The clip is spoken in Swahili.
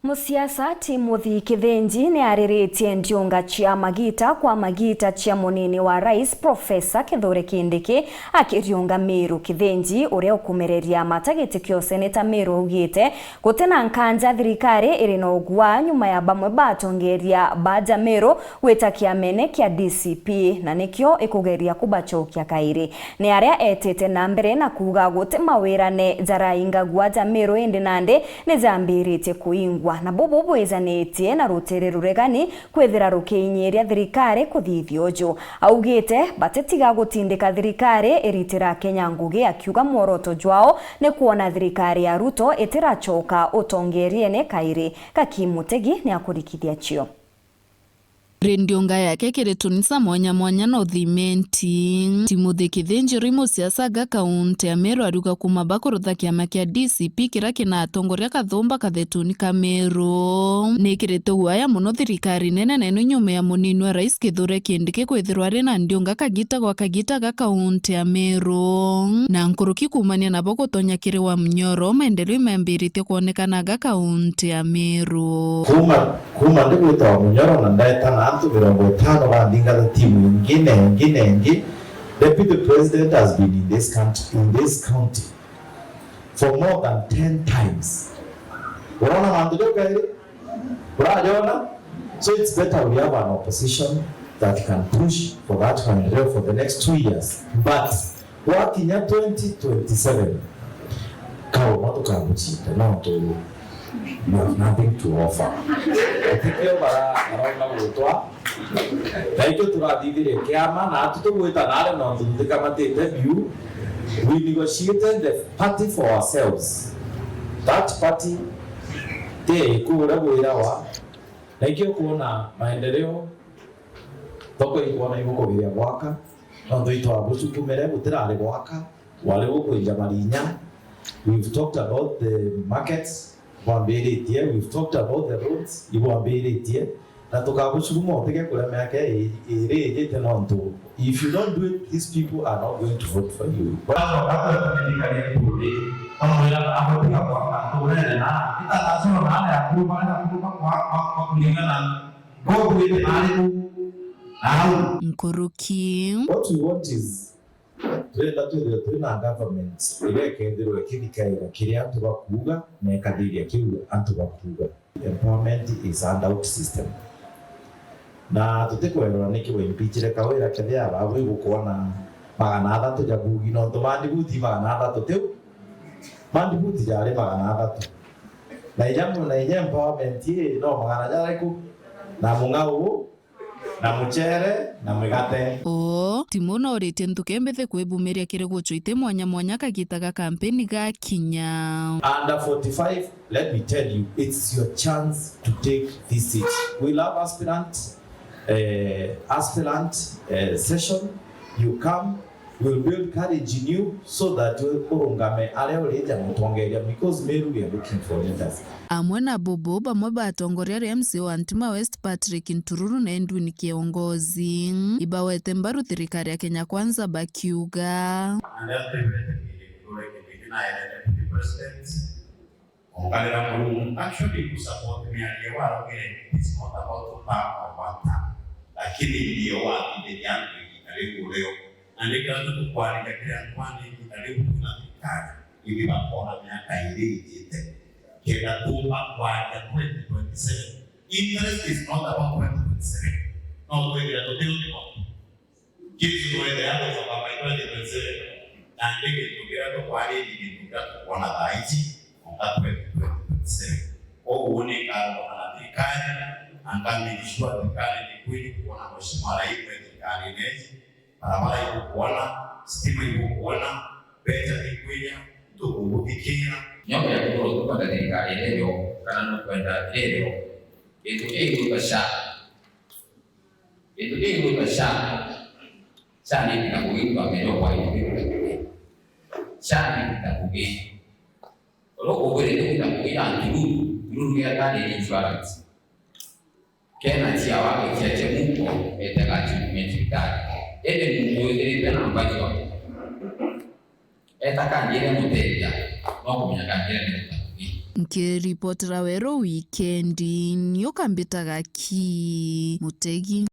Musiasa Timothy Kithinji ni ariritie ndiunga chia magita kwa magita chia munini wa rais Profesa Kithure Kindiki akiriunga Meru. Kithinji uria ukumereria matagitikio seneta Meru ugite gutena nkanja thirikari iri na ugwa nyuma ya bamwe batongeria baja Meru weta kiamene kia DCP na nikio ikugeria kubachokia kairi. Ni aria etete na mbere na kuga gute mawirane jarainga gwaja Meru indi nande ni jambirite kuingwa na bobo bwezanetie na rutere ruregani kwethira rukinyiria thirikari kuthithiojo. Augite batetiga gutindika thirikari eritira Kenya ngugi akiuga mworoto jwao ne kuona thirikari ya Ruto itirachoka utongeriene kairi. Kakimutegi ni akurikithia chio. Rendionga yake kiretunisa mwanya na uthimenti. Timothy Kithinji rimo siasa kaunti ya Meru aruga kumabako rutha kiama kia DCP kira kina atongoria kathumba kathetuni ka Meru. Ni kireto huaya muno thirikari nene neno nyume ya munini wa rais Kithure Kindiki kwithirwa ari na ndionga kagita kaunti ya Meru. Na nkuruki kumania nabo gutonya kiri Wamunyoro maendeleo imembirite kuonekana kaunti ya Meru. Kuma ndiguita Wamunyoro na ndaetana antu 50 bandinga timu ingine. Deputy President has been in this county for more than 10 times. Unaona manduka ile? Unaona? So it's better we have an opposition that can push for that maendeleo for the next 2 years. But working at 2027 kawa watu kabuchita na to you have nothing to offer. Atikio bara gutwa taito turathithire kiama na tutugwita nare no tuthika matete view. We negotiated the party for ourselves. That party te kura gwirawa naikio kuona maendeleo toko ikuona iguko biya gwaka no thito abucu kumere gutirare gwaka wale gukwinja marinya. We've talked about the markets. We've talked about the roads. Na tukabuchuma oteke kula yake ire nonto. If you don't do it, these people are not going to vote for you. Nkuruki. What we want is tuna government irekendirwe kibikaira kiri antu bakuga na ekadiria kiu antu bakuga. Empowerment is handout system. Na tutekwera nikiwe impichire kawira kathia babu gukuona magana athatu jagugi no tumandi buti magana athatu teu mandi buti jare magana athatu na ijambo na empowerment no magana jare ku na mungau na muchere na mwigate. Timono orete ntukembethe kwebumeria kirego choite mwanya kagitaga campaign ga kinya. Under 45, let me tell you, it's your chance to take this seat. We love aspirant session. You come, we'll build courage in you so that we'll urungame aleoleja mutongeria because Meru we are looking for leaders. Amwe na bobo bamwe batongoria MC wa Antima West Patrick Ntururu na Endwi ni kiongozi. Ibawete mbaru thirikari ya Kenya Kwanza bakiuga. Actually to support me and you are okay. It's not about to pack or bata. Lakini ndio wapi yangu karibu leo. Andika tu kwa ile kwani karibu na thirikari. Hivi bakona miaka ile ite. Kenda tumba kwa 2027. Interest is not about 2027. No, wewe ndio ndio. Kitu wewe hapo kwa 2027. Na ndike tugira kwa ile ndio kwa na dhaiti kwa 2027. Uone kama thirikari angamilishwa thirikari ni kweli kuona mheshimiwa rais thirikari nezi barabara kuona stima kuona pesa ni kweli tukumbukia nyama ya kutoka kwa thirikari leo kana kwenda leo yetu kasha sana ni kuitwa meno kwa hiyo sana nitakuge loko wewe nitakuya nduru ya tani insurance kena tia wake kiache Mungu etakachi metikari ede Mungu ile namba etaka ngire muteja no kumyaka ngire nitakuge Nkiripotera Wero wikendi nĩũkambĩtaga ki Mutegi.